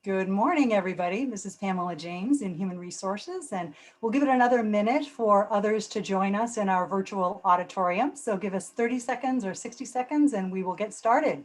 Good morning, everybody. This is Pamela James in Human Resources, and we'll give it another minute for others to join us in our virtual auditorium. So give us 30 seconds or 60 seconds and we will get started.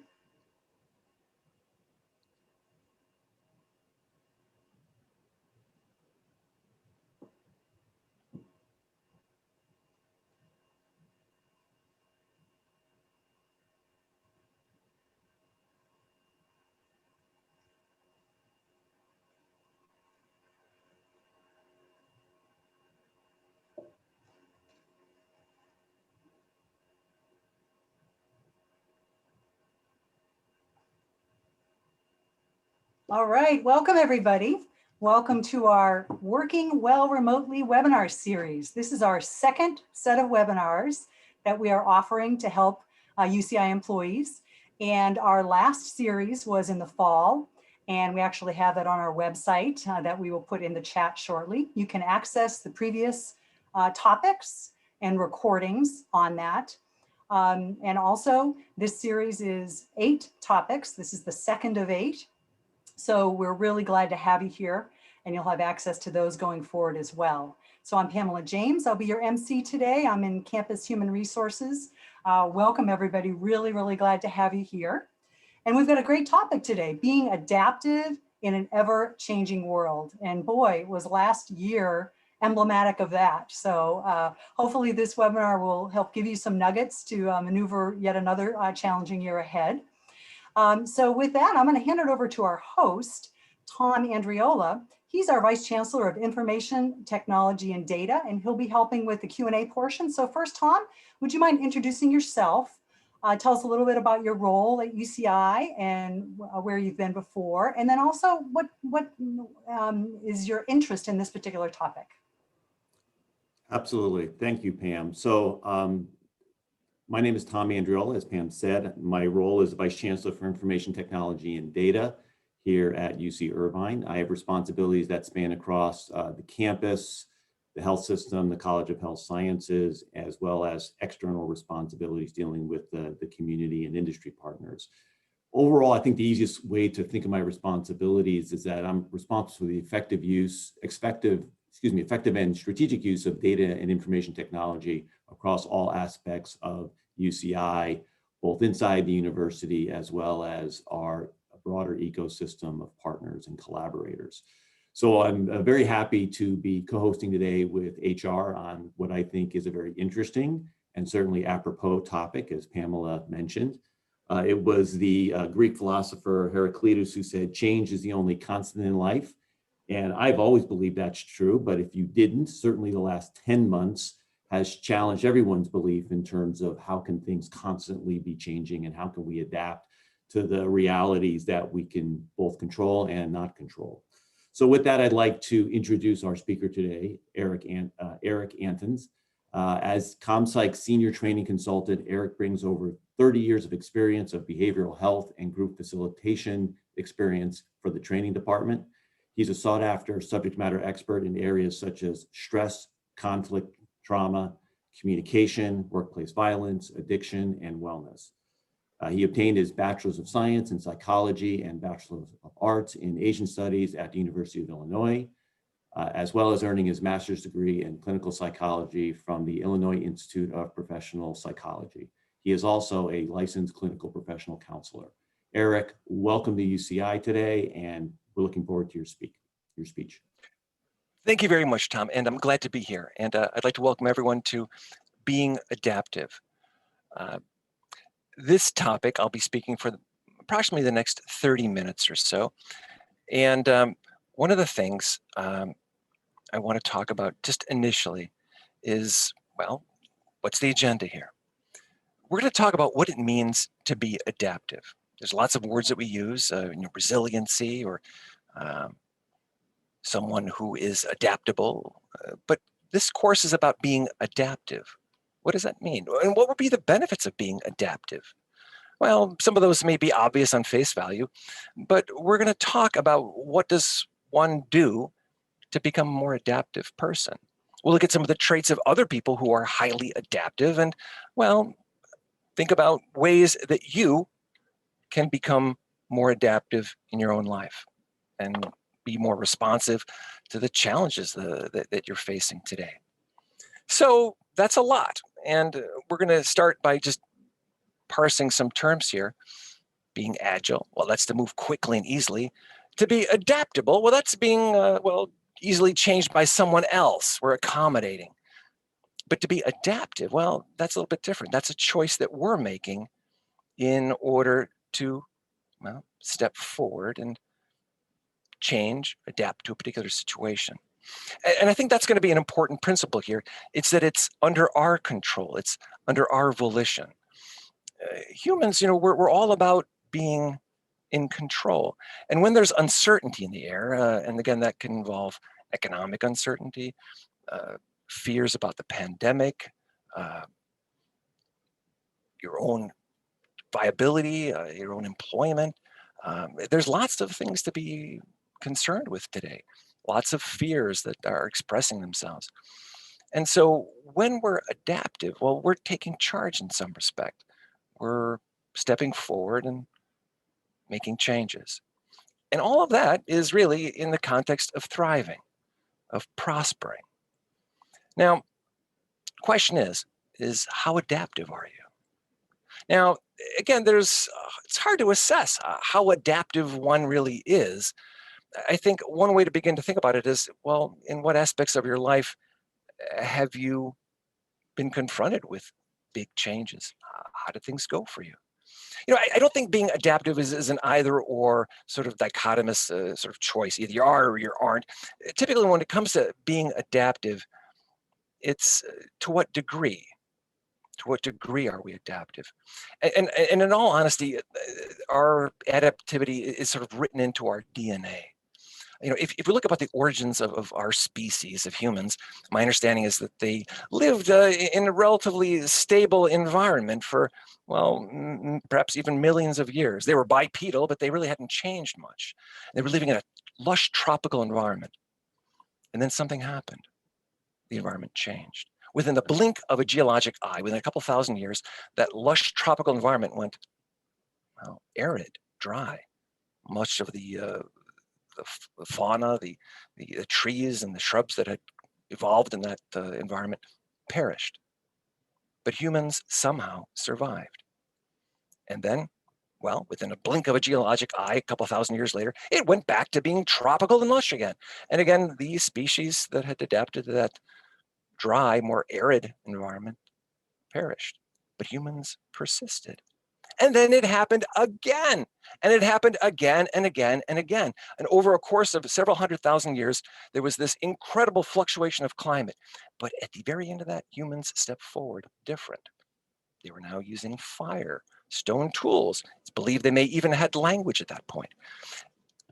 All right, welcome everybody. Welcome to our Working Well Remotely webinar series. This is our second set of webinars that we are offering to help UCI employees. And our last series was in the fall, and we actually have it on our website that we will put in the chat shortly. You can access the previous topics and recordings on that. And also, this series is 8 topics. This is the second of 8. So we're really glad to have you here, and you'll have access to those going forward as well. So I'm Pamela James. I'll be your MC today. I'm in Campus Human Resources. Welcome everybody. Really, really glad to have you here. And we've got a great topic today, being adaptive in an ever-changing world. And boy, was last year emblematic of that. So hopefully this webinar will help give you some nuggets to maneuver yet another challenging year ahead. So with that, I'm going to hand it over to our host, Tom Andriola. He's our Vice Chancellor of Information, Technology, and Data, and he'll be helping with the Q&A portion. So first, Tom, would you mind introducing yourself? Tell us a little bit about your role at UCI and where you've been before, and then also what is your interest in this particular topic? Absolutely. Thank you, Pam. So my name is Tom Andriola, as Pam said. My role is Vice Chancellor for Information Technology and Data here at UC Irvine. I have responsibilities that span across the campus, the health system, the College of Health Sciences, as well as external responsibilities dealing with the community and industry partners. Overall, I think the easiest way to think of my responsibilities is that I'm responsible for the effective and strategic use of data and information technology across all aspects of UCI, both inside the university as well as our broader ecosystem of partners and collaborators. So I'm very happy to be co-hosting today with HR on what I think is a very interesting and certainly apropos topic, as Pamela mentioned. It was the Greek philosopher Heraclitus who said, change is the only constant in life. And I've always believed that's true, but if you didn't, certainly the last 10 months has challenged everyone's belief in terms of how can things constantly be changing and how can we adapt to the realities that we can both control and not control. So with that, I'd like to introduce our speaker today, Eric Antens. As ComPsych Senior Training Consultant, Eric brings over 30 years of experience of behavioral health and group facilitation experience for the training department. He's a sought after subject matter expert in areas such as stress, conflict, trauma, communication, workplace violence, addiction, and wellness. He obtained his Bachelor's of Science in Psychology and Bachelor's of Arts in Asian Studies at the University of Illinois, as well as earning his master's degree in clinical psychology from the Illinois Institute of Professional Psychology. He is also a licensed clinical professional counselor. Eric, welcome to UCI today, and we're looking forward to your speech. Thank you very much, Tom, and I'm glad to be here. And I'd like to welcome everyone to Being Adaptive. This topic, I'll be speaking for approximately the next 30 minutes or so. And one of the things I want to talk about just initially is, well, what's the agenda here? We're going to talk about what it means to be adaptive. There's lots of words that we use, resiliency or someone who is adaptable, but this course is about being adaptive. What does that mean? And what would be the benefits of being adaptive? Well, some of those may be obvious on face value, but we're going to talk about what does one do to become a more adaptive person. We'll look at some of the traits of other people who are highly adaptive and, well, think about ways that you can become more adaptive in your own life. and be more responsive to the challenges that you're facing today. So that's a lot. And we're going to start by just parsing some terms here. Being agile, well, that's to move quickly and easily. To be adaptable, well, that's being, easily changed by someone else. We're accommodating. But to be adaptive, well, that's a little bit different. That's a choice that we're making in order to, well, step forward and change, adapt to a particular situation. And I think that's going to be an important principle here. It's that it's under our control. It's under our volition. Humans, we're all about being in control. And when there's uncertainty in the air, and again, that can involve economic uncertainty, fears about the pandemic, your own viability, your own employment. There's lots of things to be concerned with today, lots of fears that are expressing themselves. And so when we're adaptive, well, we're taking charge in some respect. We're stepping forward and making changes. And all of that is really in the context of thriving, of prospering. Now, question is how adaptive are you? Now, again, it's hard to assess how adaptive one really is. I think one way to begin to think about it is, well, in what aspects of your life have you been confronted with big changes? How did things go for you? I don't think being adaptive is an either or sort of dichotomous sort of choice. Either you are or you aren't. Typically, when it comes to being adaptive, it's to what degree? To what degree are we adaptive? And in all honesty, our adaptivity is sort of written into our DNA. If we look about the origins of our species of humans, my understanding is that they lived in a relatively stable environment for, well, perhaps even millions of years. They were bipedal, but they really hadn't changed much. They were living in a lush tropical environment. And then something happened. The environment changed. Within the blink of a geologic eye, within a couple thousand years, that lush tropical environment went, well, arid, dry. Much of the fauna, the trees and the shrubs that had evolved in that environment perished. But humans somehow survived. And then, well, within a blink of a geologic eye, a couple thousand years later, it went back to being tropical and lush again. And again, these species that had adapted to that dry, more arid environment perished. But humans persisted. And then it happened again. And it happened again and again and again. And over a course of several 100,000 years, there was this incredible fluctuation of climate. But at the very end of that, humans stepped forward different. They were now using fire, stone tools. It's believed they may even had language at that point.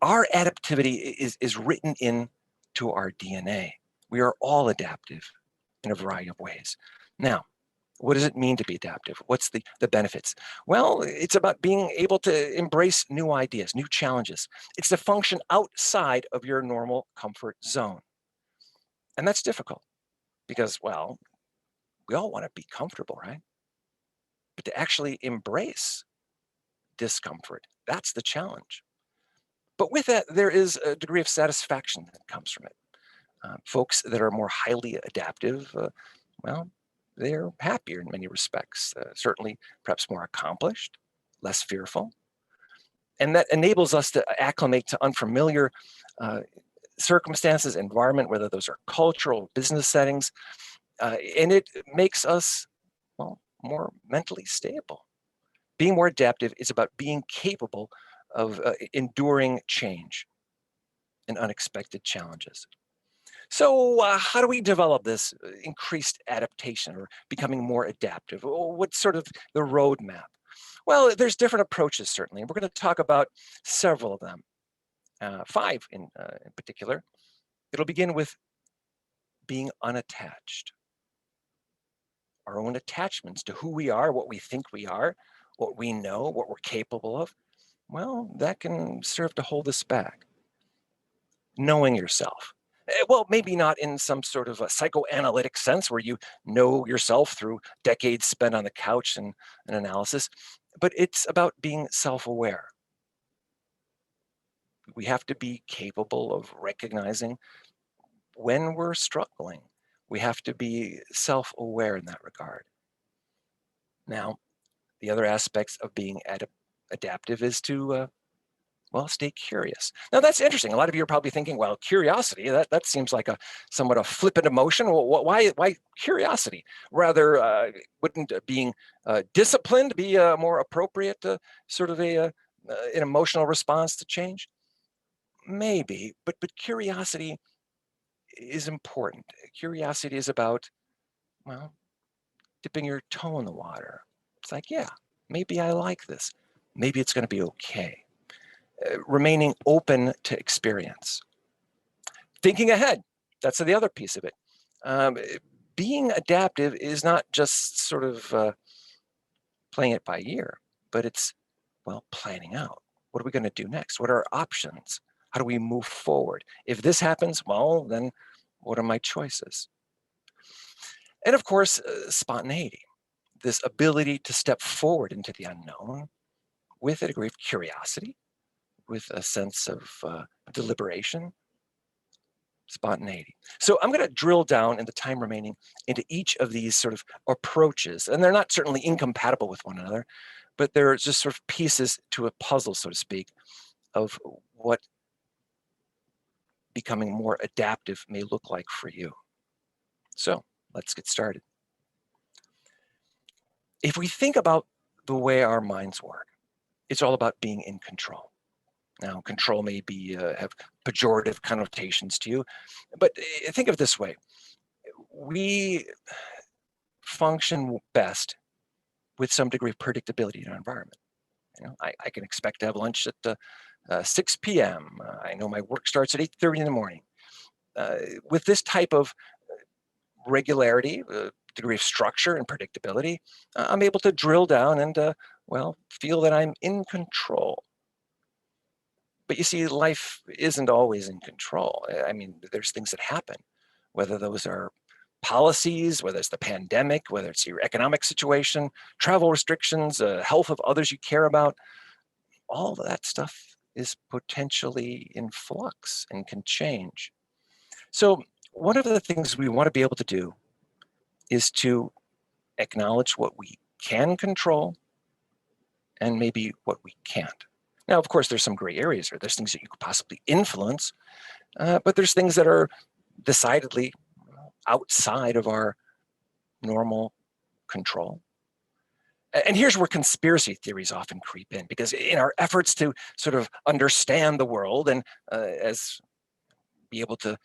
Our adaptivity is written into our DNA. We are all adaptive in a variety of ways. Now, what does it mean to be adaptive? What's the benefits? Well, it's about being able to embrace new ideas, new challenges. It's to function outside of your normal comfort zone. And that's difficult because, well, we all want to be comfortable, right? But to actually embrace discomfort, that's the challenge. But with that, there is a degree of satisfaction that comes from it. Folks that are more highly adaptive, well, they're happier in many respects, certainly perhaps more accomplished, less fearful. And that enables us to acclimate to unfamiliar circumstances, environment, whether those are cultural, business settings, and it makes us, well, more mentally stable. Being more adaptive is about being capable of enduring change and unexpected challenges. So how do we develop this increased adaptation or becoming more adaptive? What's sort of the roadmap? Well, there's different approaches, certainly. And we're going to talk about several of them, 5 in particular. It'll begin with being unattached. Our own attachments to who we are, what we think we are, what we know, what we're capable of. Well, that can serve to hold us back. Knowing yourself. Well, maybe not in some sort of a psychoanalytic sense where you know yourself through decades spent on the couch and analysis, but it's about being self-aware. We have to be capable of recognizing when we're struggling. We have to be self-aware in that regard. Now, the other aspects of being adaptive is to, well, stay curious. Now, that's interesting. A lot of you are probably thinking, well, curiosity, that seems like a somewhat a flippant emotion. Well, why curiosity? Rather, wouldn't being disciplined be a more appropriate sort of an emotional response to change? Maybe, but curiosity is important. Curiosity is about, well, dipping your toe in the water. It's like, yeah, maybe I like this. Maybe it's going to be okay. Remaining open to experience. Thinking ahead, that's the other piece of it. Being adaptive is not just sort of playing it by ear, but it's, well, planning out. What are we going to do next? What are our options? How do we move forward? If this happens, well, then what are my choices? And of course, spontaneity, this ability to step forward into the unknown with a degree of curiosity, with a sense of deliberation, spontaneity. So I'm going to drill down in the time remaining into each of these sort of approaches, and they're not certainly incompatible with one another, but they're just sort of pieces to a puzzle, so to speak, of what becoming more adaptive may look like for you. So let's get started. If we think about the way our minds work, it's all about being in control. Now, control may be have pejorative connotations to you, but think of it this way. We function best with some degree of predictability in our environment. You know, I can expect to have lunch at 6 p.m. I know my work starts at 8:30 in the morning. With this type of regularity, degree of structure and predictability, I'm able to drill down and, well, feel that I'm in control. But you see, life isn't always in control. I mean, there's things that happen, whether those are policies, whether it's the pandemic, whether it's your economic situation, travel restrictions, health of others you care about. All of that stuff is potentially in flux and can change. So one of the things we want to be able to do is to acknowledge what we can control and maybe what we can't. Now, of course, there's some gray areas here. There's things that you could possibly influence, but there's things that are decidedly outside of our normal control. And here's where conspiracy theories often creep in, because in our efforts to sort of understand the world and as be able to,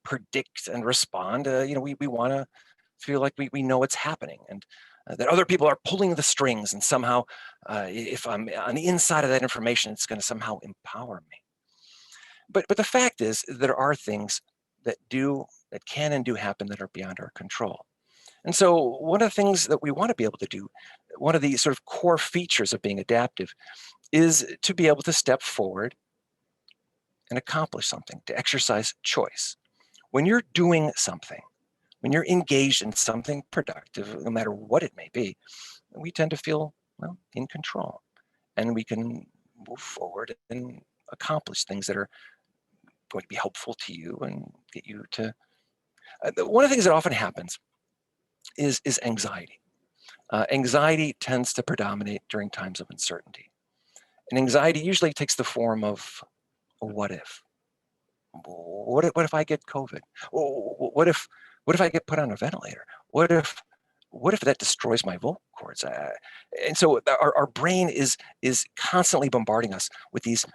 predict and respond, we want to feel like we know what's happening and that other people are pulling the strings, and somehow if I'm on the inside of that information, it's going to somehow empower me. But the fact is there are things that can and do happen that are beyond our control. And so one of the things that we want to be able to do, one of the sort of core features of being adaptive, is to be able to step forward and accomplish something, to exercise choice. When you're doing something, when you're engaged in something productive, no matter what it may be, we tend to feel, well, in control. And we can move forward and accomplish things that are going to be helpful to you and get you to. One of the things that often happens is anxiety. Anxiety tends to predominate during times of uncertainty. And anxiety usually takes the form of a what if. What if I get COVID? What if I get put on a ventilator? What if that destroys my vocal cords? And so our brain is constantly bombarding us with these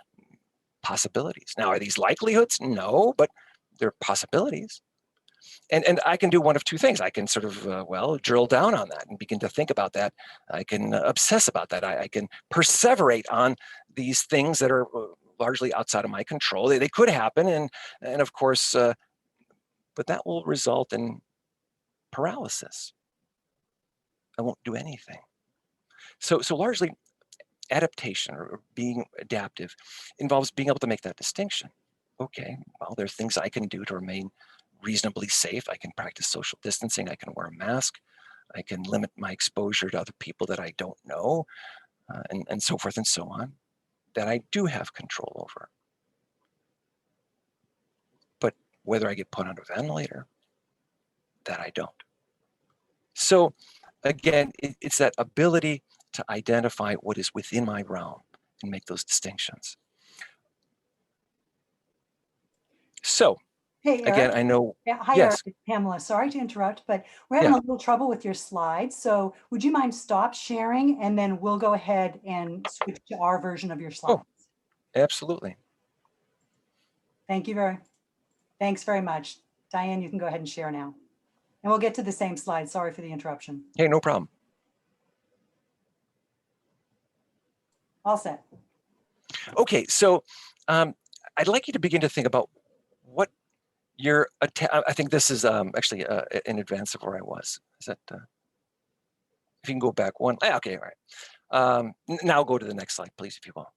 possibilities. Now, are these likelihoods? No, but they're possibilities. And I can do one of two things. I can sort of, drill down on that and begin to think about that. I can obsess about that. I can perseverate on these things that are largely outside of my control. They could happen, and of course, but that will result in paralysis. I won't do anything. So largely, adaptation or being adaptive involves being able to make that distinction. Okay, well, there are things I can do to remain reasonably safe. I can practice social distancing. I can wear a mask. I can limit my exposure to other people that I don't know, and so forth and so on, that I do have control over. whether I get put on a ventilator, that I don't. So again, it's that ability to identify what is within my realm and make those distinctions. So Hey, again, Eric. I know, Yeah, hi, Eric. yes. It's Pamela. Sorry to interrupt, but we're having a little trouble with your slides. So would you mind stop sharing and then we'll go ahead and switch to our version of your slides. Oh, absolutely. Thanks very much. Diane, you can go ahead and share now. And we'll get to the same slide. Sorry for the interruption. Hey, no problem. All set. Okay, so I'd like you to begin to think about what your I think this is actually in advance of where I was. Is that if you can go back one? Okay, all right. Now go to the next slide, please, if you will.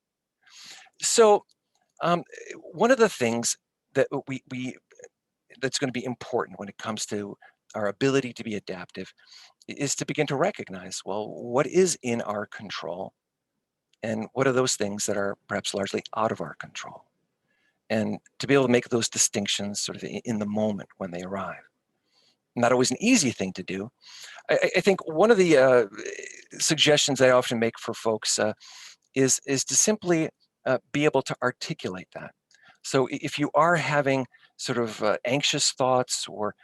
So one of the things that that's going to be important when it comes to our ability to be adaptive is to begin to recognize, well, what is in our control and what are those things that are perhaps largely out of our control, and to be able to make those distinctions sort of in the moment when they arrive. Not always an easy thing to do. I think one of the suggestions I often make for folks is to simply be able to articulate that. So if you are having sort of anxious thoughts or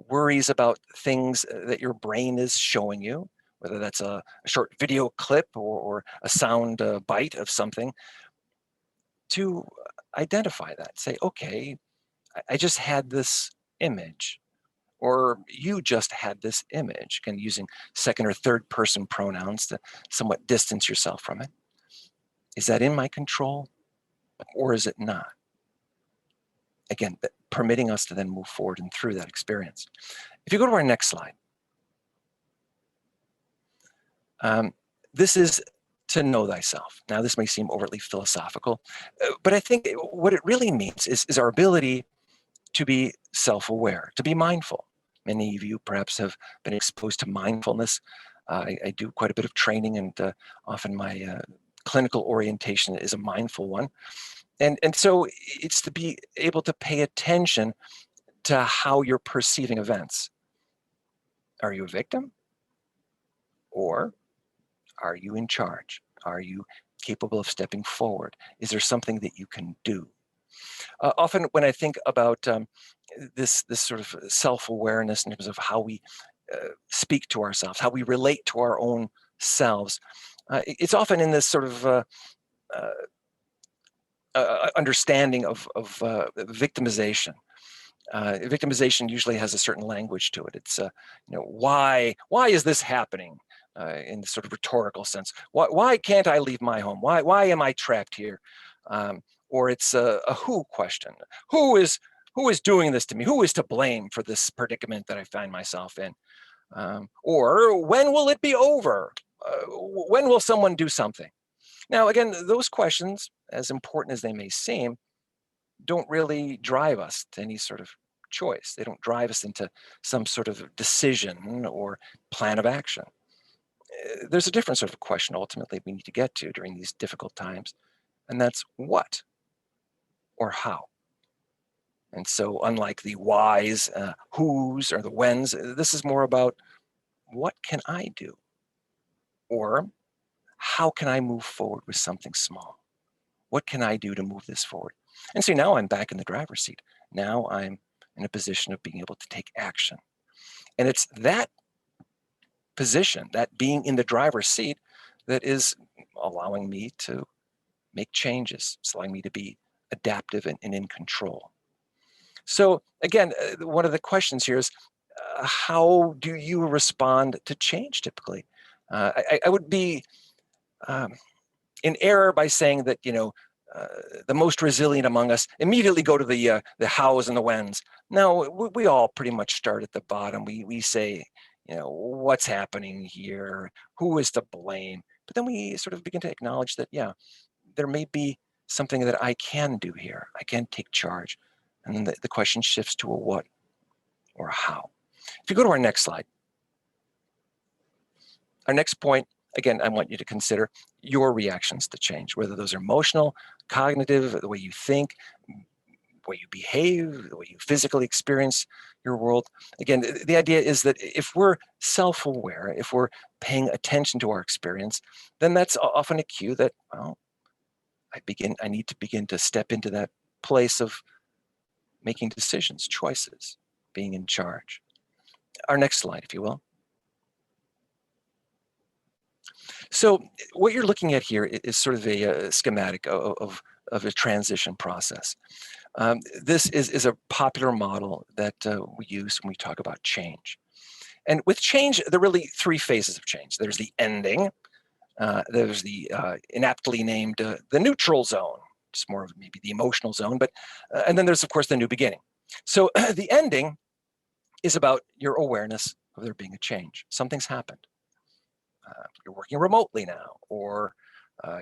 worries about things that your brain is showing you, whether that's a short video clip or a sound bite of something, to identify that. Say, okay, I just had this image, or you just had this image, and using second or third person pronouns to somewhat distance yourself from it. Is that in my control or is it not? Again, permitting us to then move forward and through that experience. If you go to our next slide, this is to know thyself. Now, this may seem overtly philosophical, but I think what it really means is our ability to be self-aware, to be mindful. Many of you perhaps have been exposed to mindfulness. I do quite a bit of training, and often my clinical orientation is a mindful one. And so it's to be able to pay attention to how you're perceiving events. Are you a victim? Or are you in charge? Are you capable of stepping forward? Is there something that you can do? Often when I think about this sort of self-awareness in terms of how we speak to ourselves, how we relate to our own selves, it's often in this sort of understanding of victimization. Victimization usually has a certain language to it. It's, why is this happening? In the sort of rhetorical sense. Why can't I leave my home? Why am I trapped here? Or it's a who question. Who is doing this to me? Who is to blame for this predicament that I find myself in? Or when will it be over? When will someone do something? Now, again, those questions, as important as they may seem, don't really drive us to any sort of choice. They don't drive us into some sort of decision or plan of action. There's a different sort of question ultimately we need to get to during these difficult times, and that's what or how. And so unlike the whys, whos, or the whens, this is more about what can I do? Or how can I move forward with something small? What can I do to move this forward? And so now I'm back in the driver's seat. Now I'm in a position of being able to take action. And it's that position, that being in the driver's seat, that is allowing me to make changes. It's allowing me to be adaptive and in control. So again, one of the questions here is, how do you respond to change typically? I would be in error by saying that, the most resilient among us immediately go to the hows and the whens. No, we all pretty much start at the bottom. We say, what's happening here? Who is to blame? But then we sort of begin to acknowledge that, yeah, there may be something that I can do here. I can take charge. And then the question shifts to a what or a how. If you go to our next slide, our next point, again, I want you to consider your reactions to change, whether those are emotional, cognitive, the way you think, way you behave, the way you physically experience your world. Again, the idea is that if we're self-aware, if we're paying attention to our experience, then that's often a cue that, well, I need to begin to step into that place of making decisions, choices, being in charge. Our next slide, if you will. So what you're looking at here is sort of a schematic of a transition process. This is a popular model that we use when we talk about change. And with change, there are really three phases of change. There's the ending, there's the inaptly named the neutral zone, just more of maybe the emotional zone, but and then there's of course the new beginning. So the ending is about your awareness of there being a change. Something's happened. You're working remotely now, or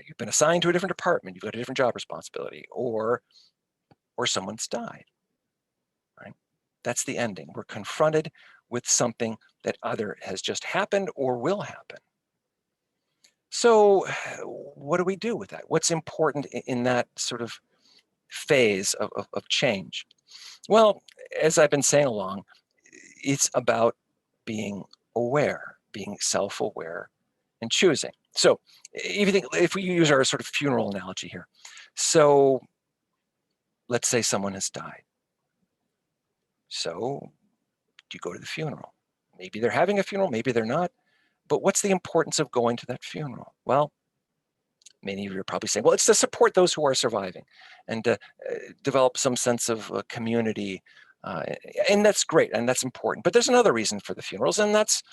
you've been assigned to a different department, you've got a different job responsibility, or someone's died, right? That's the ending. We're confronted with something that either has just happened or will happen. So what do we do with that? What's important in that sort of phase of change? Well, as I've been saying along, it's about being aware, being self-aware and choosing. So if we use our sort of funeral analogy here, so let's say someone has died. So do you go to the funeral? Maybe they're having a funeral, maybe they're not. But what's the importance of going to that funeral? Well, many of you are probably saying, well, it's to support those who are surviving and develop some sense of community. And that's great, and that's important. But there's another reason for the funerals, and that's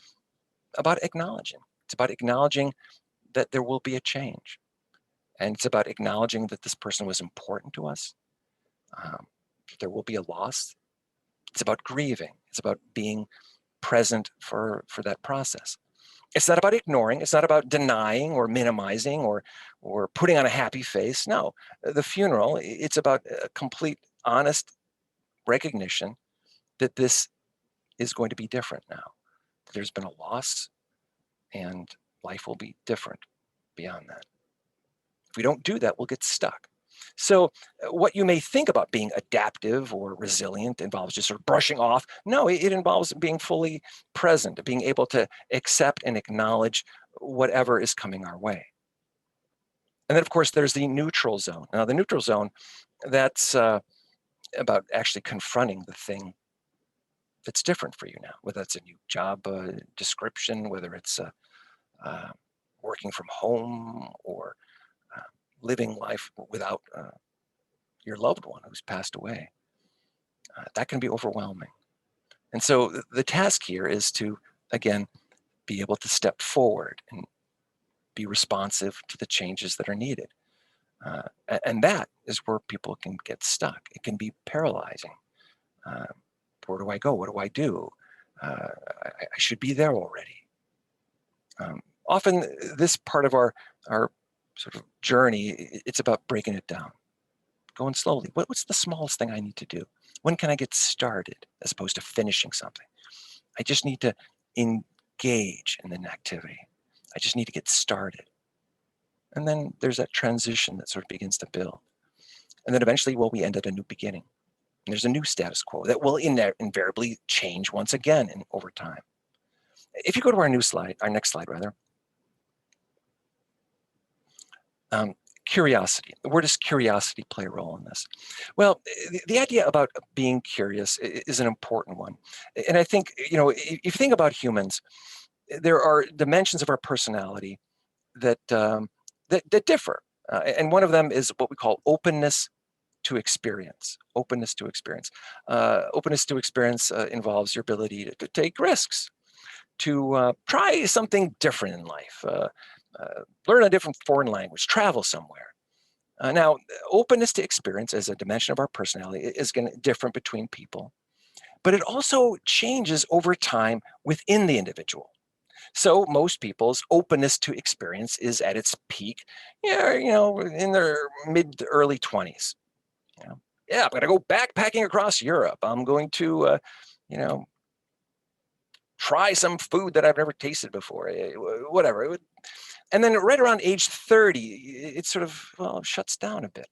about acknowledging. It's about acknowledging that there will be a change. And it's about acknowledging that this person was important to us. There will be a loss. It's about grieving. It's about being present for that process. It's not about ignoring. It's not about denying or minimizing or putting on a happy face. No, the funeral, it's about a complete, honest recognition that this is going to be different now. There's been a loss and life will be different beyond that. If we don't do that, we'll get stuck. So what you may think about being adaptive or resilient involves just sort of brushing off. No, it involves being fully present, being able to accept and acknowledge whatever is coming our way. And then, of course, there's the neutral zone. Now, the neutral zone, that's about actually confronting the thing that's different for you now, whether it's a new job description, whether it's working from home or living life without your loved one who's passed away. That can be overwhelming. And so the task here is to, again, be able to step forward and be responsive to the changes that are needed. And that is where people can get stuck. It can be paralyzing. Where do I go? What do I do? I should be there already. Often this part of our sort of journey, it's about breaking it down, going slowly. What's the smallest thing I need to do? When can I get started as opposed to finishing something? I just need to engage in an activity. I just need to get started. And then there's that transition that sort of begins to build. And then eventually, well, we end at a new beginning. And there's a new status quo that will invariably change once again over time. If you go to our next slide rather, curiosity. Where does curiosity play a role in this? Well, the idea about being curious is an important one. And I think, if you think about humans, there are dimensions of our personality that differ. And one of them is what we call openness to experience. Openness to experience. Openness to experience involves your ability to take risks, to try something different in life, learn a different foreign language, travel somewhere. Now, openness to experience as a dimension of our personality is different between people, but it also changes over time within the individual. So most people's openness to experience is at its peak, in their mid to early 20s. Yeah, I'm going to go backpacking across Europe. I'm going to, try some food that I've never tasted before, whatever. And then right around age 30, it sort of, shuts down a bit.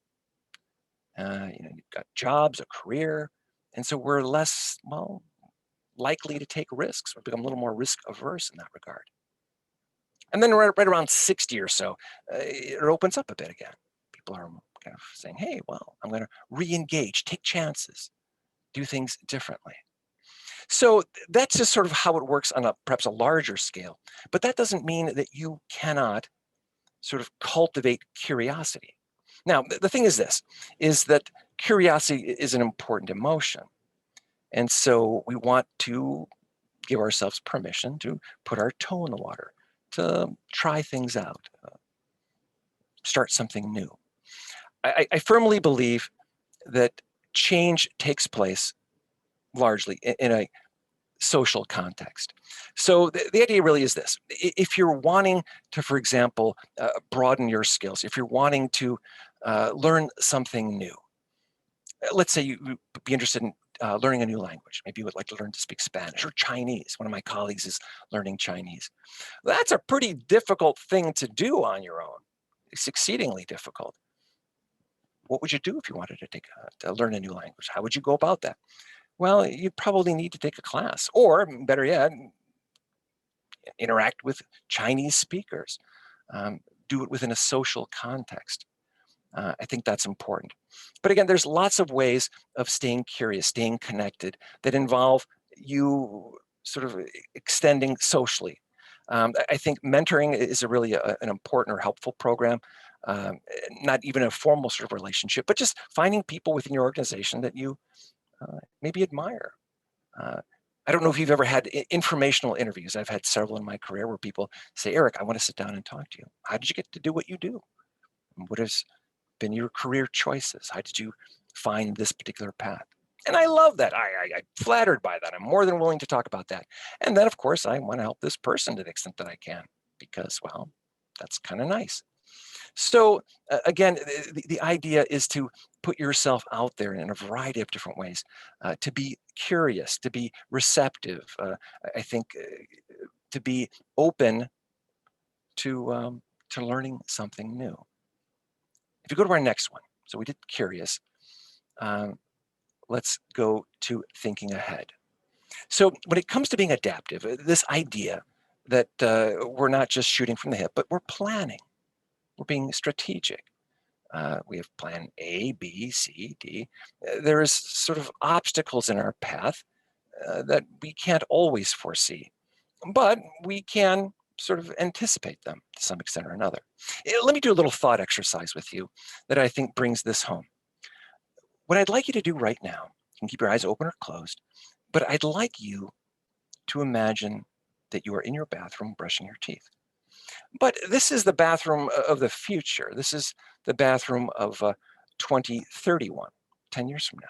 You've got jobs, a career, and so we're less, well, likely to take risks. We become a little more risk averse in that regard. And then right around 60 or so, it opens up a bit again. People are kind of saying, hey, well, I'm going to re-engage, take chances, do things differently. So that's just sort of how it works on perhaps a larger scale. But that doesn't mean that you cannot sort of cultivate curiosity. Now, the thing is this, is that curiosity is an important emotion. And so we want to give ourselves permission to put our toe in the water, to try things out, start something new. I firmly believe that change takes place largely in a social context. So the idea really is this. If you're wanting to, for example, broaden your skills, if you're wanting to learn something new, let's say you would be interested in learning a new language. Maybe you would like to learn to speak Spanish or Chinese. One of my colleagues is learning Chinese. That's a pretty difficult thing to do on your own. It's exceedingly difficult. What would you do if you wanted to learn a new language? How would you go about that? Well, you'd probably need to take a class, or better yet, interact with Chinese speakers. Do it within a social context. I think that's important. But again, there's lots of ways of staying curious, staying connected that involve you sort of extending socially. I think mentoring is really an important or helpful program. Not even a formal sort of relationship, but just finding people within your organization that you maybe admire. I don't know if you've ever had informational interviews. I've had several in my career where people say, Eric, I want to sit down and talk to you. How did you get to do what you do? What has been your career choices? How did you find this particular path? And I love that. I'm flattered by that. I'm more than willing to talk about that. And then, of course, I want to help this person to the extent that I can because, well, that's kind of nice. So again, the idea is to put yourself out there in a variety of different ways, to be curious, to be receptive, I think to be open to learning something new. If you go to our next one, so we did curious, let's go to thinking ahead. So when it comes to being adaptive, this idea that we're not just shooting from the hip, but we're planning. We're being strategic. We have plan A, B, C, D. There is sort of obstacles in our path that we can't always foresee, but we can sort of anticipate them to some extent or another. Let me do a little thought exercise with you that I think brings this home. What I'd like you to do right now, you can keep your eyes open or closed, but I'd like you to imagine that you are in your bathroom brushing your teeth. But this is the bathroom of the future. This is the bathroom of 2031, 10 years from now.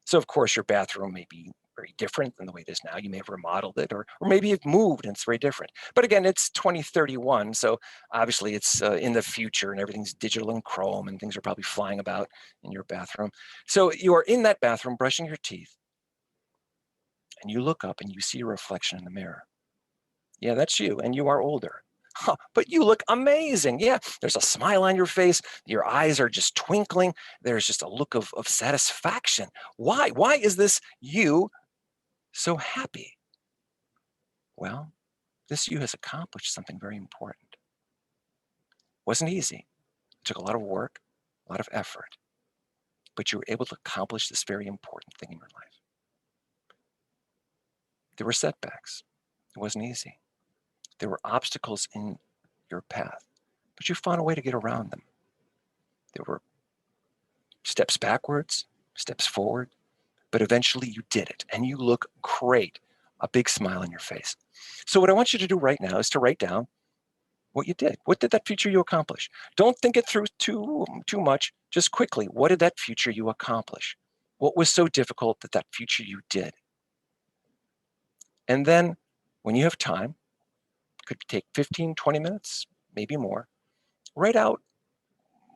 So of course your bathroom may be very different than the way it is now. You may have remodeled it or maybe you've moved and it's very different. But again, it's 2031. So obviously it's in the future and everything's digital and chrome and things are probably flying about in your bathroom. So you are in that bathroom brushing your teeth and you look up and you see a reflection in the mirror. Yeah, that's you and you are older. Huh, but you look amazing. Yeah, there's a smile on your face. Your eyes are just twinkling. There's just a look of satisfaction. Why? Why is this you so happy? Well, this you has accomplished something very important. It wasn't easy. It took a lot of work, a lot of effort, but you were able to accomplish this very important thing in your life. There were setbacks. It wasn't easy. There were obstacles in your path, but you found a way to get around them. There were steps backwards, steps forward, but eventually you did it and you look great, a big smile on your face. So what I want you to do right now is to write down what you did. What did that future you accomplish? Don't think it through too much, just quickly. What did that future you accomplish? What was so difficult that future you did? And then when you have time, could take 15, 20 minutes, maybe more, write out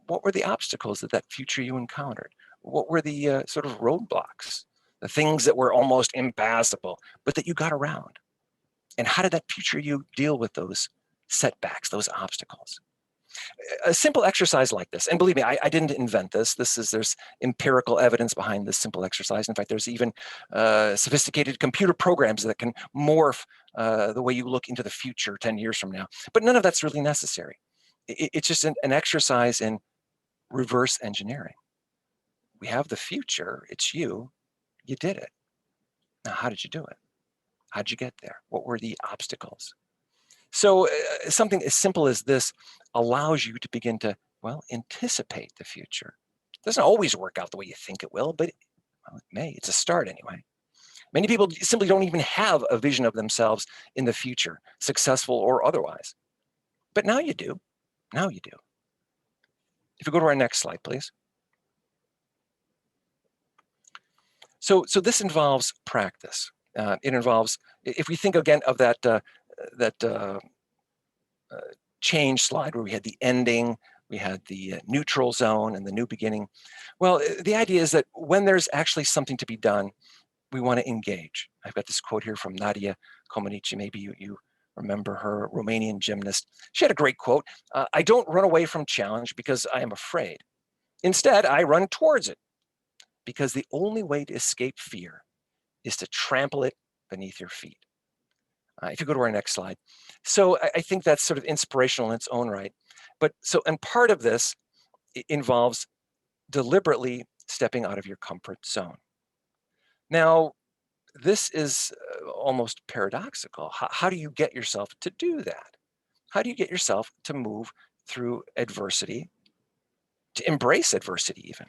what were the obstacles that future you encountered? What were the sort of roadblocks, the things that were almost impassable, but that you got around? And how did that future you deal with those setbacks, those obstacles? A simple exercise like this, and believe me, I didn't invent this. There's empirical evidence behind this simple exercise. In fact, there's even sophisticated computer programs that can morph the way you look into the future 10 years from now. But none of that's really necessary. It's just an exercise in reverse engineering. We have the future, it's you, you did it. Now, how did you do it? How did you get there? What were the obstacles? So something as simple as this allows you to begin to, well, anticipate the future. It doesn't always work out the way you think it will, but well, it may. It's a start anyway. Many people simply don't even have a vision of themselves in the future, successful or otherwise. But now you do. Now you do. If we go to our next slide, please. So this involves practice. It involves, if we think again of that change slide where we had the ending, we had the neutral zone and the new beginning. Well, the idea is that when there's actually something to be done, we want to engage. I've got this quote here from Nadia Comaneci. Maybe you remember her, Romanian gymnast. She had a great quote. I don't run away from challenge because I am afraid. Instead, I run towards it because the only way to escape fear is to trample it beneath your feet. If you go to our next slide. So I think that's sort of inspirational in its own right. And part of this involves deliberately stepping out of your comfort zone. Now, this is almost paradoxical. How do you get yourself to do that? How do you get yourself to move through adversity, to embrace adversity even?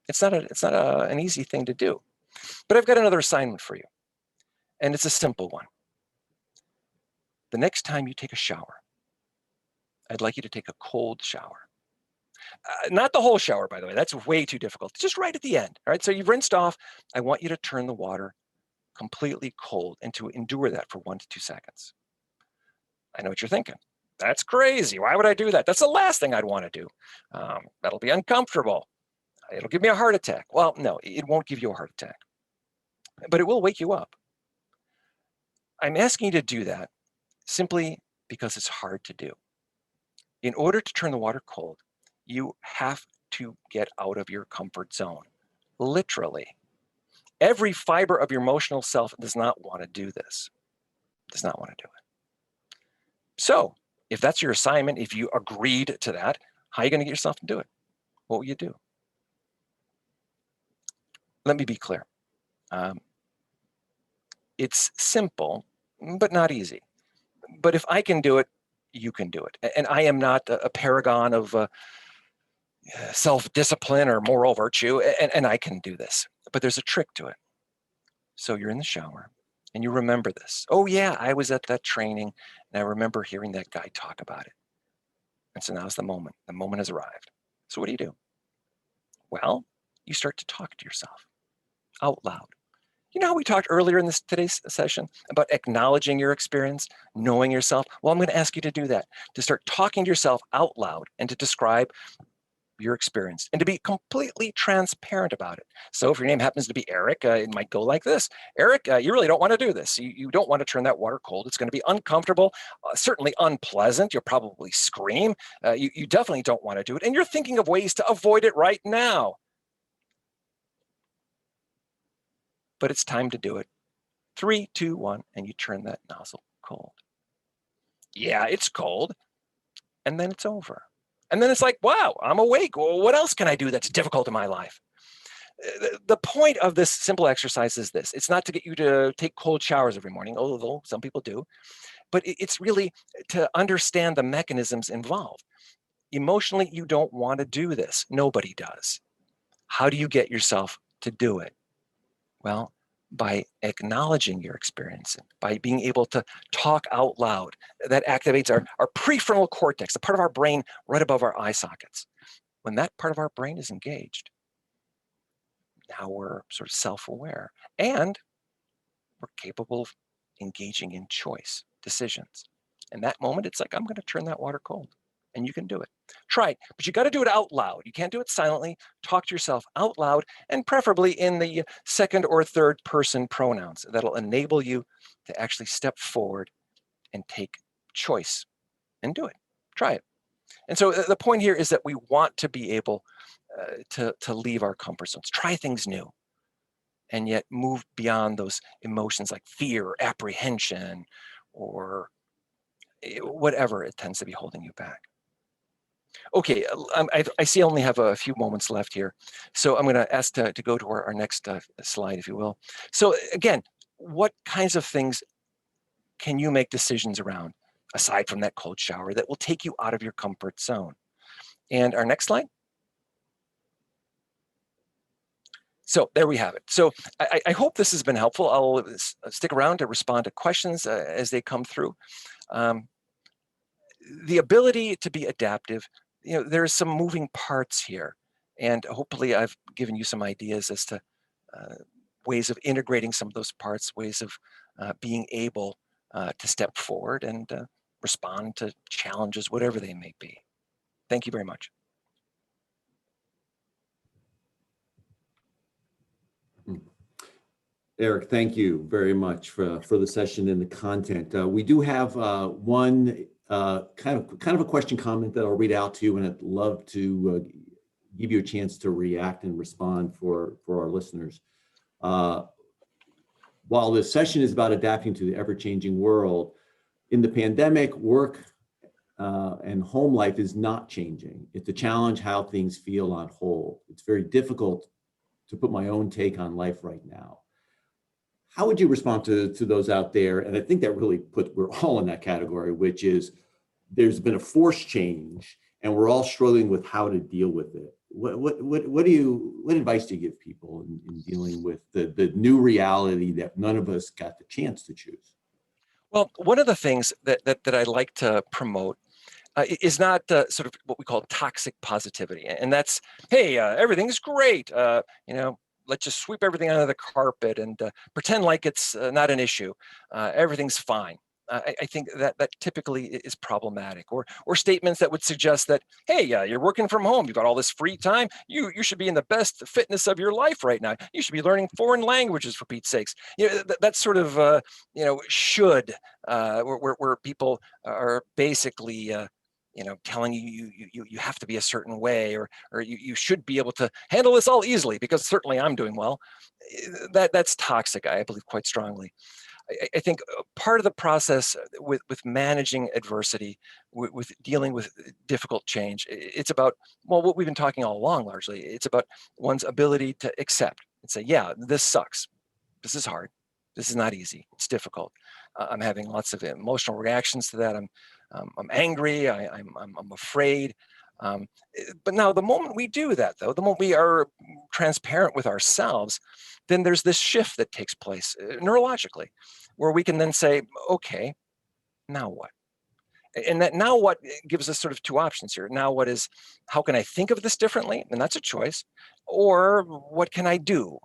It's not an easy thing to do. But I've got another assignment for you, and it's a simple one. The next time you take a shower, I'd like you to take a cold shower. Not the whole shower, by the way. That's way too difficult. Just right at the end. All right. So you've rinsed off. I want you to turn the water completely cold and to endure that for 1 to 2 seconds. I know what you're thinking. That's crazy. Why would I do that? That's the last thing I'd want to do. That'll be uncomfortable. It'll give me a heart attack. Well, no, it won't give you a heart attack, but it will wake you up. I'm asking you to do that simply because it's hard to do. In order to turn the water cold, you have to get out of your comfort zone, literally. Every fiber of your emotional self does not want to do this, does not want to do it. So if that's your assignment, if you agreed to that, how are you going to get yourself to do it? What will you do? Let me be clear. It's simple, but not easy. But if I can do it, you can do it. And I am not a paragon of self-discipline or moral virtue, and I can do this. But there's a trick to it. So you're in the shower, and you remember this. Oh yeah, I was at that training, and I remember hearing that guy talk about it. And so now's the moment. The moment has arrived. So what do? Well, you start to talk to yourself out loud. You know how we talked earlier in today's session about acknowledging your experience, knowing yourself? Well, I'm going to ask you to do that, to start talking to yourself out loud and to describe your experience and to be completely transparent about it. So if your name happens to be Eric, it might go like this. Eric, you really don't want to do this. You don't want to turn that water cold. It's going to be uncomfortable, certainly unpleasant. You'll probably scream. You definitely don't want to do it. And you're thinking of ways to avoid it right now. But it's time to do it. 3, 2, 1, and you turn that nozzle cold. Yeah, it's cold. And then it's over. And then it's like, wow, I'm awake. Well, what else can I do that's difficult in my life? The point of this simple exercise is this. It's not to get you to take cold showers every morning, although some people do, but it's really to understand the mechanisms involved. Emotionally, you don't want to do this. Nobody does. How do you get yourself to do it? Well, by acknowledging your experience, by being able to talk out loud. That activates our prefrontal cortex, the part of our brain right above our eye sockets. When that part of our brain is engaged, now we're sort of self-aware and we're capable of engaging in choice, decisions. In that moment, it's like, I'm going to turn that water cold. And you can do it. Try it, but you got to do it out loud. You can't do it silently. Talk to yourself out loud, and preferably in the second or third person pronouns. That'll enable you to actually step forward and take choice and do it. Try it. And so the point here is that we want to be able to leave our comfort zones, try things new, and yet move beyond those emotions like fear, apprehension, or whatever it tends to be holding you back. Okay, I see I only have a few moments left here. So I'm going to ask to go to our next slide, if you will. So again, what kinds of things can you make decisions around, aside from that cold shower, that will take you out of your comfort zone? And our next slide. So there we have it. So I hope this has been helpful. I'll stick around to respond to questions as they come through. The ability to be adaptive, there's some moving parts here. And hopefully I've given you some ideas as to ways of integrating some of those parts, ways of being able to step forward and respond to challenges, whatever they may be. Thank you very much. Eric, thank you very much for the session and the content. We do have one kind of a question comment that I'll read out to you, and I'd love to give you a chance to react and respond for our listeners. While this session is about adapting to the ever-changing world, in the pandemic, work and home life is not changing. It's a challenge how things feel on hold. It's very difficult to put my own take on life right now. How would you respond to those out there? And I think that really we're all in that category, which is there's been a forced change and we're all struggling with how to deal with it. What advice do you give people in dealing with the new reality that none of us got the chance to choose? Well, one of the things that I like to promote is not sort of what we call toxic positivity. And that's, hey, everything's great. Let's just sweep everything under the carpet and pretend like it's not an issue. Everything's fine. I think that typically is problematic, or statements that would suggest that, hey, you're working from home, you've got all this free time, you should be in the best fitness of your life right now. You should be learning foreign languages, for Pete's sakes. That sort of should, where people are basically telling you have to be a certain way, or you should be able to handle this all easily because certainly I'm doing well. That's toxic, I believe, quite strongly. I think part of the process with managing adversity, with dealing with difficult change, it's about, well, what we've been talking all along largely. It's about one's ability to accept and say, yeah, this sucks. This is hard. This is not easy. It's difficult. I'm having lots of emotional reactions to that. I'm angry. I'm afraid. But now the moment we do that, though, the moment we are transparent with ourselves, then there's this shift that takes place neurologically, where we can then say, okay, now what? And that now what gives us sort of two options here. Now what is, how can I think of this differently? And that's a choice. Or what can I do?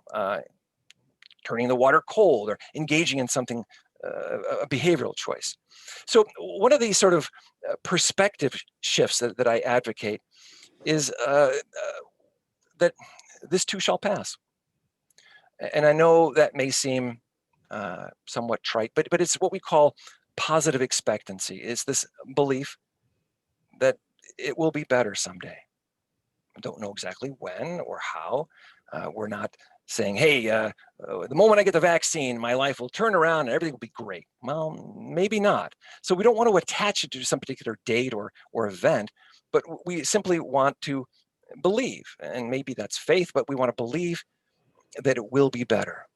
Turning the water cold or engaging in something, a behavioral choice. So one of these sort of perspective shifts that I advocate is that this too shall pass. And I know that may seem somewhat trite, but it's what we call positive expectancy. It's this belief that it will be better someday. I don't know exactly when or how. We're not saying, hey, the moment I get the vaccine, my life will turn around and everything will be great. Well, maybe not. So we don't want to attach it to some particular date or event, but we simply want to believe, and maybe that's faith, but we want to believe that it will be better.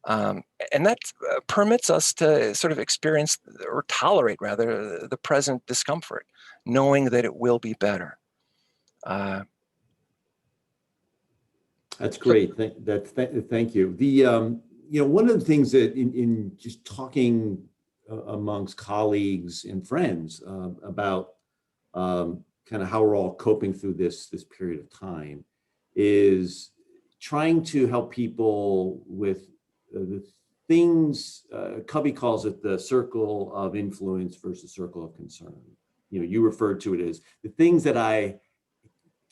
And that permits us to sort of experience or tolerate, rather, the present discomfort, knowing that it will be better. That's great. Thank you. One of the things that in just talking amongst colleagues and friends about kind of how we're all coping through this period of time is trying to help people with the things. Covey calls it the circle of influence versus circle of concern. You referred to it as the things that I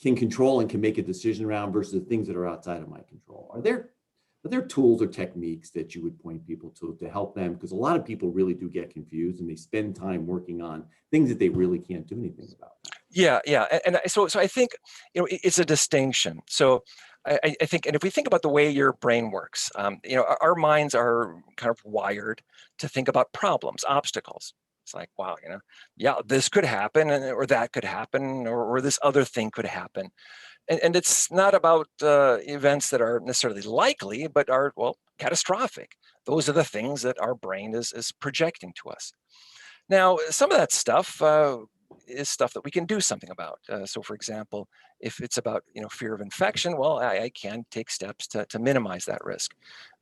can control and can make a decision around versus the things that are outside of my control. Are there tools or techniques that you would point people to help them? Because a lot of people really do get confused and they spend time working on things that they really can't do anything about. Yeah, yeah, so I think it's a distinction. So I think, and if we think about the way your brain works, our minds are kind of wired to think about problems, obstacles. It's like, wow, yeah, this could happen, or that could happen, or this other thing could happen, and it's not about events that are necessarily likely, but are, well, catastrophic. Those are the things that our brain is projecting to us. Now, some of that stuff is stuff that we can do something about. So, for example, if it's about fear of infection, well, I can take steps to minimize that risk.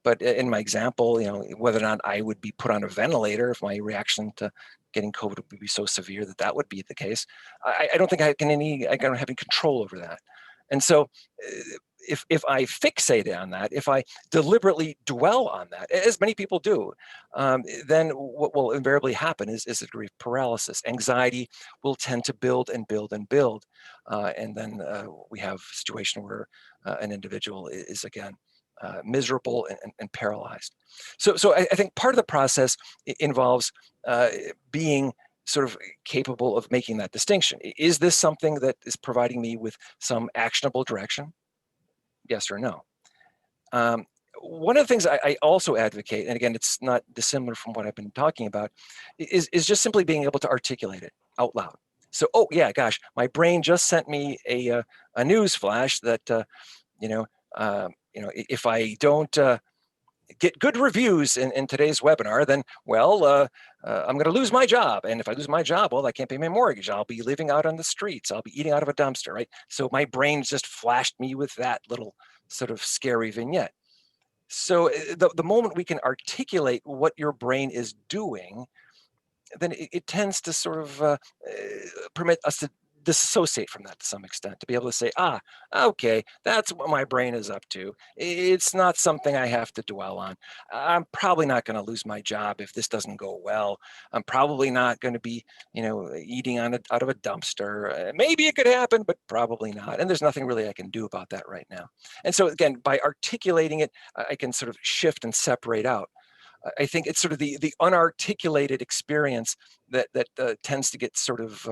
But in my example, whether or not I would be put on a ventilator if my reaction to getting COVID would be so severe that that would be the case, I don't think I don't have any control over that. And so, if I fixate on that, if I deliberately dwell on that, as many people do, then what will invariably happen is a degree of paralysis. Anxiety will tend to build and build and build. And then we have a situation where an individual is again miserable and paralyzed. So I think part of the process involves being sort of capable of making that distinction. Is this something that is providing me with some actionable direction? Yes or no? One of the things I also advocate, and again, it's not dissimilar from what I've been talking about, is just simply being able to articulate it out loud. So, oh yeah, gosh, my brain just sent me a news flash that if I don't get good reviews in today's webinar, then, well, I'm going to lose my job. And if I lose my job, well, I can't pay my mortgage. I'll be living out on the streets. I'll be eating out of a dumpster, right? So my brain just flashed me with that little sort of scary vignette. So the moment we can articulate what your brain is doing, then it tends to sort of permit us to disassociate from that to some extent, to be able to say, okay, that's what my brain is up to. It's not something I have to dwell on. I'm probably not going to lose my job if this doesn't go well. I'm probably not going to be, eating out of a dumpster. Maybe it could happen, but probably not. And there's nothing really I can do about that right now. And so again, by articulating it, I can sort of shift and separate out. I think it's sort of the unarticulated experience that tends to get sort of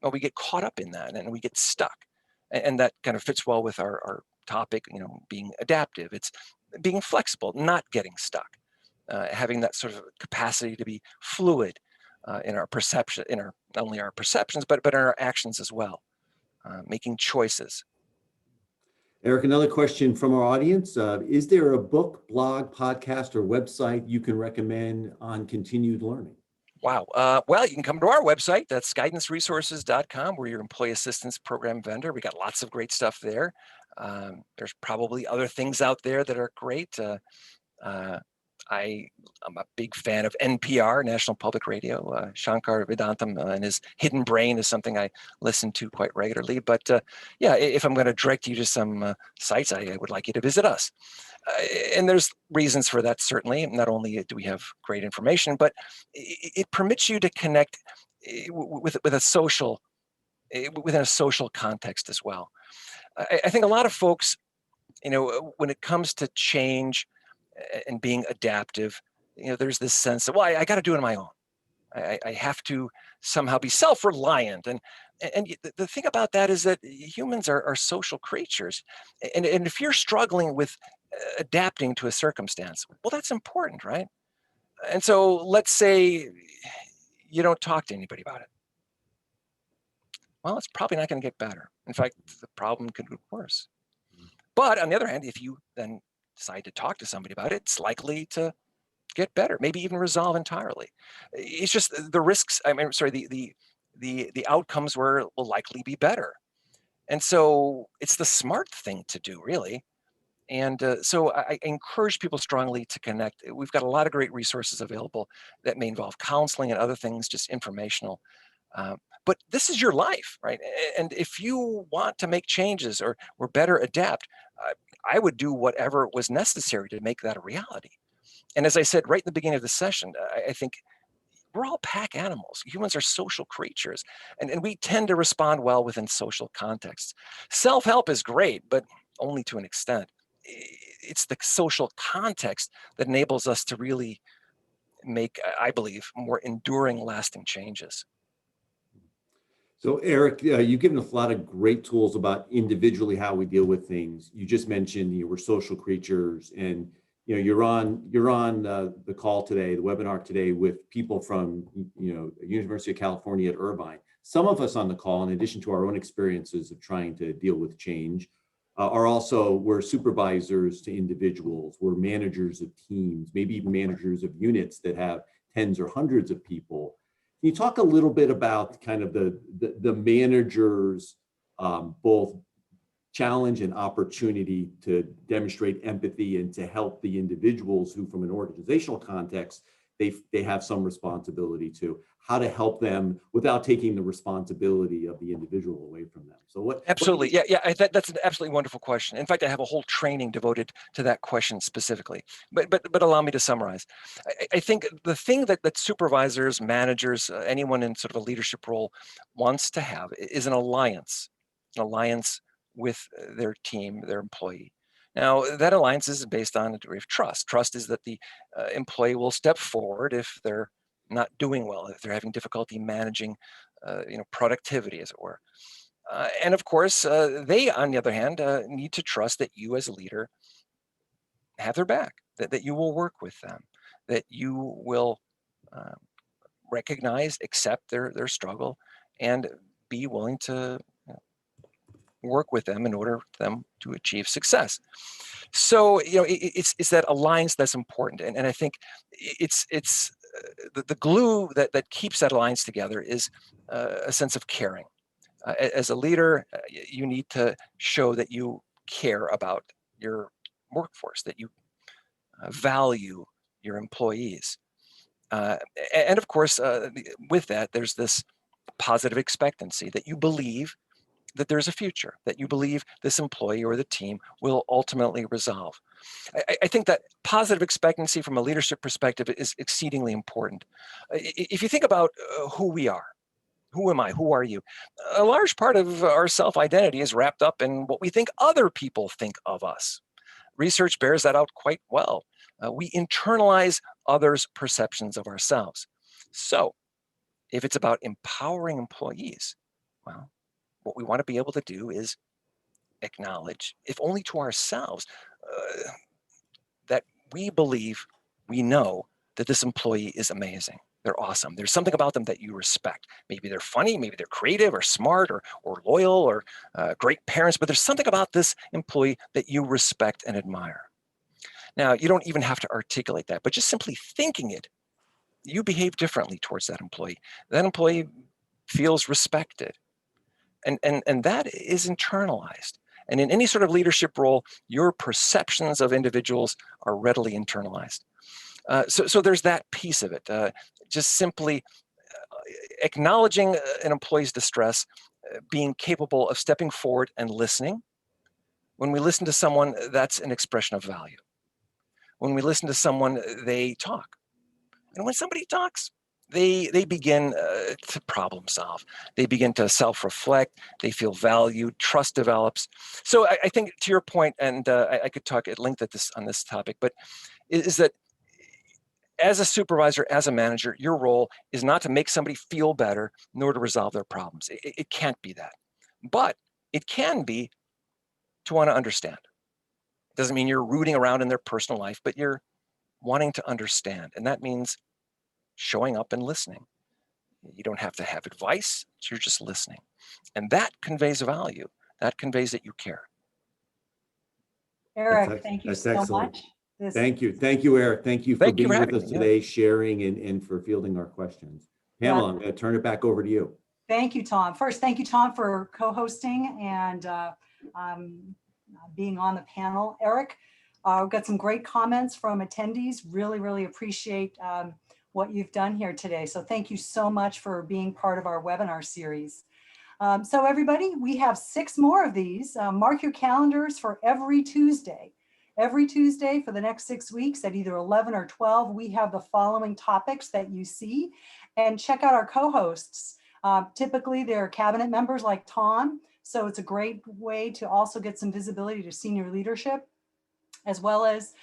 well, we get caught up in that and we get stuck, and that kind of fits well with our topic. Being adaptive. It's being flexible, not getting stuck, having that sort of capacity to be fluid in our perception, in our not only our perceptions but in our actions as well, making choices. Eric, another question from our audience. Is there a book, blog, podcast, or website you can recommend on continued learning? Wow. Well, you can come to our website. That's guidanceresources.com. We're your employee assistance program vendor. We got lots of great stuff there. There's probably other things out there that are great. I'm a big fan of NPR, National Public Radio. Shankar Vedantam and his Hidden Brain is something I listen to quite regularly. But yeah, if I'm going to direct you to some sites, I would like you to visit us. And there's reasons for that, certainly. Not only do we have great information, but it permits you to connect with a social, within a social context as well. I think a lot of folks, when it comes to change and being adaptive, there's this sense of, well, I got to do it on my own. I have to somehow be self-reliant. And the thing about that is that humans are social creatures. And if you're struggling with adapting to a circumstance, well, that's important, right? And so let's say you don't talk to anybody about it. Well, it's probably not going to get better. In fact, the problem could get worse. But on the other hand, if you then decide to talk to somebody about it, it's likely to get better, maybe even resolve entirely. It's just the risks. The outcomes will likely be better. And so it's the smart thing to do, really. And so I encourage people strongly to connect. We've got a lot of great resources available that may involve counseling and other things, just informational. But this is your life, right? And if you want to make changes or better adapt, I would do whatever was necessary to make that a reality. And as I said right in the beginning of the session, I think we're all pack animals. Humans are social creatures, and we tend to respond well within social contexts. Self-help is great, but only to an extent. It's the social context that enables us to really make, I believe, more enduring, lasting changes. So Eric, you've given us a lot of great tools about individually how we deal with things. You just mentioned we're social creatures, and you're on the call today, the webinar today, with people from University of California at Irvine. Some of us on the call, in addition to our own experiences of trying to deal with change, we're supervisors to individuals, we're managers of teams, maybe even managers of units that have tens or hundreds of people. Can you talk a little bit about kind of the managers, both challenge and opportunity to demonstrate empathy and to help the individuals who, from an organizational context, they have some responsibility to, how to help them without taking the responsibility of the individual away from them? So what? Absolutely. That's an absolutely wonderful question. In fact, I have a whole training devoted to that question specifically. But allow me to summarize. I think the thing that supervisors, managers, anyone in sort of a leadership role wants to have is an alliance with their team, their employee. Now, that alliance is based on a degree of trust. Trust is that the employee will step forward if they're not doing well, if they're having difficulty managing, productivity, as it were. And of course, they, on the other hand, need to trust that you as a leader have their back, that you will work with them, that you will uh, recognize, accept their struggle, and be willing to work with them in order for them to achieve success. So, it's that alliance that's important. And I think it's the glue that keeps that alliance together is a sense of caring. As a leader, you need to show that you care about your workforce, that you value your employees. And of course, with that, there's this positive expectancy that you believe that there's a future, that you believe this employee or the team will ultimately resolve. I think that positive expectancy from a leadership perspective is exceedingly important. If you think about who we are, who am I? Who are you? A large part of our self-identity is wrapped up in what we think other people think of us. Research bears that out quite well. We internalize others' perceptions of ourselves. So if it's about empowering employees, well, what we want to be able to do is acknowledge, if only to ourselves, that we believe, we know that this employee is amazing. They're awesome. There's something about them that you respect. Maybe they're funny, maybe they're creative or smart or loyal or great parents, but there's something about this employee that you respect and admire. Now, you don't even have to articulate that, but just simply thinking it, you behave differently towards that employee. That employee feels respected. And that is internalized. And in any sort of leadership role, your perceptions of individuals are readily internalized. So there's that piece of it. Just simply acknowledging an employee's distress, being capable of stepping forward and listening. When we listen to someone, that's an expression of value. When we listen to someone, they talk. And when somebody talks, they begin to problem solve. They begin to self-reflect. They feel valued. Trust develops. So I think, to your point, and I could talk at length on this topic, but is that as a supervisor, as a manager, your role is not to make somebody feel better, nor to resolve their problems. It can't be that. But it can be to want to understand. It doesn't mean you're rooting around in their personal life, but you're wanting to understand. And that means showing up and listening. You don't have to have advice, you're just listening. And that conveys value. That conveys that you care. Eric, thank you so excellent. much. Thank you, Eric. Thank you for being with us today, sharing and for fielding our questions. Pamela, I'm going to turn it back over to you. Thank you, Tom. First, thank you, Tom, for co-hosting and being on the panel. Eric, we've got some great comments from attendees. Really appreciate what you've done here today. So thank you so much for being part of our webinar series. So everybody, we have 6 more of these. Mark your calendars for every Tuesday. Every Tuesday for the next 6 weeks at either 11 or 12, we have the following topics that you see. And check out our co-hosts. Typically, they're cabinet members like Tom. So it's a great way to also get some visibility to senior leadership, as well as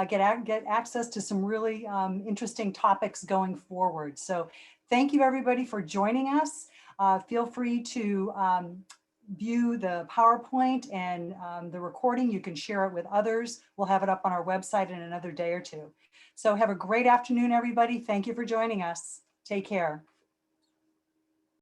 get access to some really interesting topics going forward. So thank you, everybody, for joining us. Feel free to view the PowerPoint and the recording. You can share it with others. We'll have it up on our website in another day or two. So have a great afternoon, everybody. Thank you for joining us. Take care.